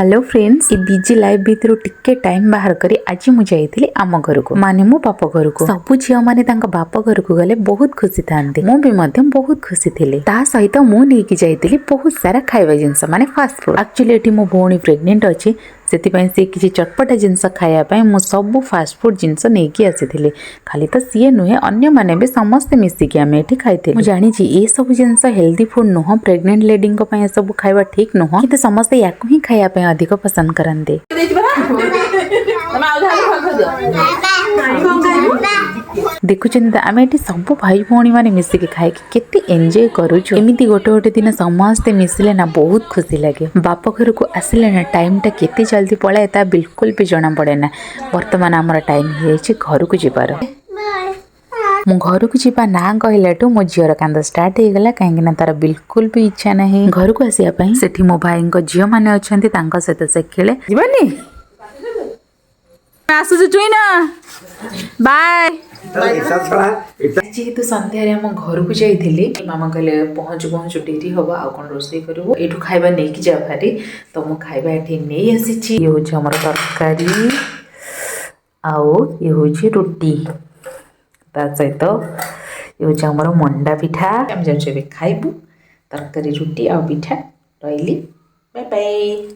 Hello friends, busy life भितर टिके time बाहर करी आज मुझे आम घर को माने मो बाप घर को सबु झील मैंने बाप घर को गले बहुत खुशी था। मुझे बहुत खुशी थी। ता सहित मुझे जाइली बहुत सारा खाଇବା जिनस माने फास्ट फूड। एक्चुअली एटी मो भौणी प्रेग्नेंट अच्छी से किसी चटपटा जिनस खायापी मु सब फास्ट फूड जिनस नहीं आसी। खाली तो सी नुहे अन्य माने भी समस्ते मिसिकी आम ये खाई। मुझे जानी ये सब जिनस हेल्दी फूड नुह, प्रेग्नेंट लेडी सब खाଇବା ठीक नुह, कि समस्ते या ही खायापी अधिक पसंद करते। देखुं आम ये सब भाई भौणी मैंने मिसिकी खाई केते एंजॉय करूँ। एमती गोटे गोटे दिन समस्ते मिसिले ना बहुत खुशी लगे। बाप घर को आसिले ना टाइम टा केते जल्दी पलाए ता बिल्कुल भी जना पड़े ना। वर्तमान आमर टाइम है घर को जीवार। मु घर को जीवा ना कहलाठू मो झीर कांद स्टार्ट हो गला, कहीं तार बिल्कुल भी इच्छा नहीं घर को आसापी। सेठी मो भाई झील मैंने अच्छा सहित से खेले जीवानी आसुच चुईना बाय। जेहेतु संध्यारे आम घर को जाइली मामा कहले पहुँचु पहुँचु डेरी हम आउ कौन रोषे करूँ ये खाଇବା नहीं जा भारी। तो मु खाଇବା ये नहीं आसी। ये हूँ आम तरकारी आउ ये हूँ रुटी ता सहित ये हूँ आम मंडा पिठा। आम जाऊँ खाइबू तरकारी रुटी आ पिठा। रही बाय बाय।